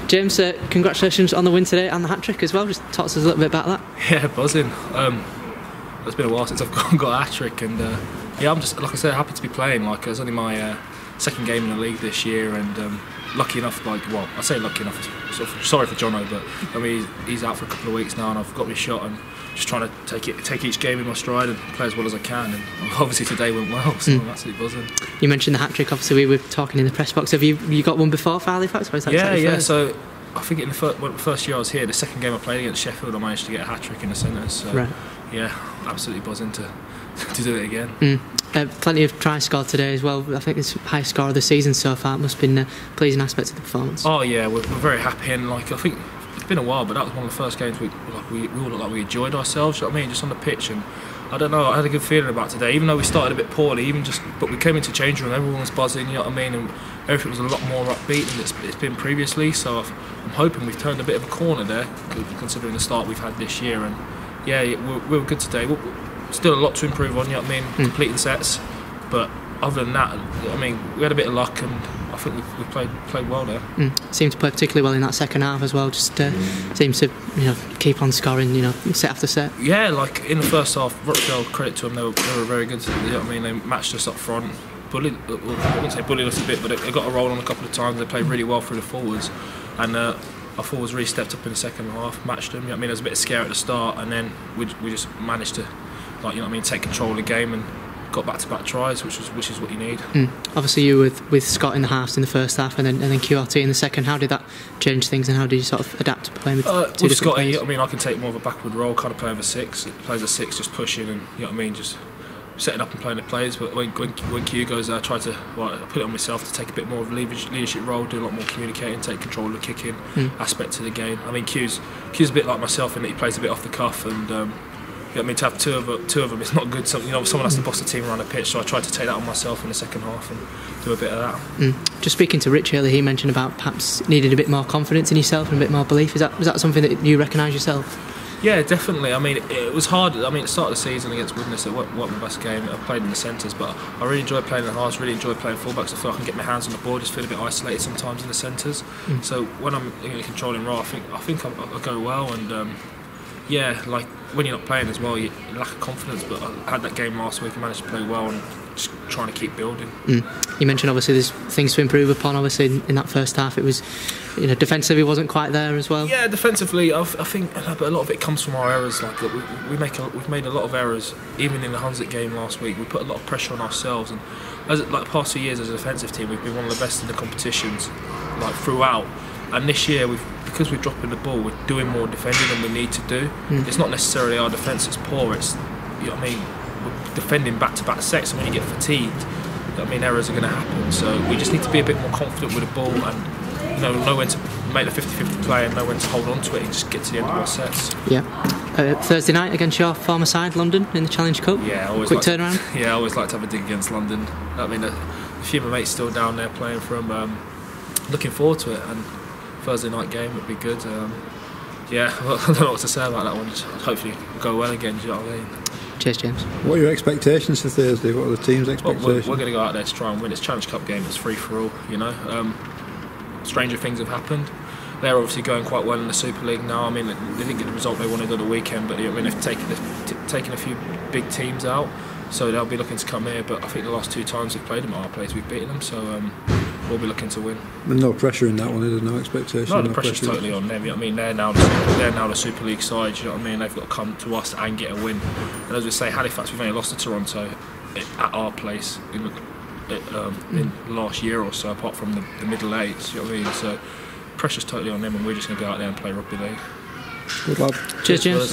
James, congratulations on the win today and the hat-trick as well. Just talk to us a little bit about that. Yeah, buzzing. It's been a while since I've got a hat-trick, and yeah, I'm just, like I said, happy to be playing. Like, it's only my second game in the league this year, and lucky enough, well, I say lucky enough, sort of sorry for Jono, but I mean, he's out for a couple of weeks now, and I've got my shot, and just trying to take each game in my stride and play as well as I can. And obviously today went well, so I'm absolutely buzzing. You mentioned the hat-trick. Obviously, we were talking in the press box. Have you got one before for Halifax? Or is that yeah. So I think in the first year I was here, the second game I played against Sheffield, I managed to get a hat-trick in the centres. So right. Yeah, absolutely buzzing to do it again. Plenty of tries scored today as well. I think it's the highest score of the season so far. It must have been a pleasing aspect of the performance. Oh yeah, we're very happy, and like, I think it's been a while, but that was one of the first games we all looked like we enjoyed ourselves. You know what I mean? Just on the pitch, and I don't know, I had a good feeling about today. Even though we started a bit poorly, but we came into the change room, everyone was buzzing. You know what I mean? And everything was a lot more upbeat than it's been previously. So I'm hoping we've turned a bit of a corner there, considering the start we've had this year. And yeah, we were good today. Still a lot to improve on. You know what I mean? Completing sets, but other than that, I mean, we had a bit of luck, and I think we played well there. Seemed to play particularly well in that second half as well. Just seems to keep on scoring, set after set. Yeah, like in the first half, Rochdale, credit to them, they were very good. You know what I mean? They matched us up front. I wouldn't say bullied us a bit, but they got a roll on a couple of times. They played really well through the forwards, and our forwards really stepped up in the second half, matched them. You know what I mean? There was a bit of scare at the start, and then we just managed to, take control of the game and got back-to-back tries, which is what you need. Obviously, you were with Scott in the halves in the first half, and then QRT in the second. How did that change things, and how did you sort of adapt to playing with two different players? I mean, I can take more of a backward role, kind of play over six. It plays a six, just pushing, and you know what I mean, just setting up and playing the plays. But when Q goes there, I try to I put it on myself to take a bit more of a leadership role, do a lot more communicating, take control of the kicking aspect to the game. I mean, Q's a bit like myself in that he plays a bit off the cuff, and you know what I mean, to have two of them, it's not good. Someone has to boss the team around the pitch, so I tried to take that on myself in the second half and do a bit of that. Just speaking to Rich earlier, he mentioned about perhaps needing a bit more confidence in yourself and a bit more belief. Was that something that you recognise yourself? Yeah, definitely. I mean, it was hard. I mean, at the start of the season against Woodburn, it wasn't my best game. I played in the centres, but I really enjoyed playing in the halves, really enjoyed playing fullbacks. I feel I can get my hands on the ball, just feel a bit isolated sometimes in the centres. So when I'm controlling role, I think I go well, and yeah, like when you're not playing as well, you lack of confidence. But I had that game last week and managed to play well, and just trying to keep building. You mentioned obviously there's things to improve upon. Obviously in that first half, it was defensively wasn't quite there as well. Yeah, defensively, I think, but a lot of it comes from our errors. Like we've made a lot of errors, even in the Hunslet game last week. We put a lot of pressure on ourselves, and the past 2 years as a defensive team, we've been one of the best in the competitions, like throughout. And this year, because we're dropping the ball, we're doing more defending than we need to do. It's not necessarily our defence that's poor. It's, you know what I mean, we're defending back-to-back sets, and when you get fatigued, you know what I mean, errors are going to happen. So we just need to be a bit more confident with the ball, and know when to make the 50-50 play and know when to hold on to it and just get to the end of our sets. Yeah. Thursday night against your former side, London, in the Challenge Cup. Yeah, always quick turnaround. I always like to have a dig against London. I mean, a few of my mates still down there playing for them. Looking forward to it, and Thursday night game would be good. Yeah, well, I don't know what to say about that one. Just hopefully go well again. Do you know what I mean? Cheers, James. What are your expectations for Thursday? What are the team's expectations? We're going to go out there to try and win. It's Challenge Cup game. It's free for all. Stranger things have happened. They're obviously going quite well in the Super League now. I mean, they didn't get the result they wanted on the weekend, but they've taken a few big teams out, so they'll be looking to come here. But I think the last 2 times we've played them at our place, we've beaten them. So we'll be looking to win. And no pressure in that one, is there? No expectation? No, the pressure's totally on them. You know what I mean? They're now the Super League side. You know what I mean? They've got to come to us and get a win. And as we say, Halifax, we've only lost to Toronto at our place in last year or so, apart from the middle eights. You know what I mean? So pressure's totally on them, and we're just going to go out there and play rugby league. Good lad. Cheers, James.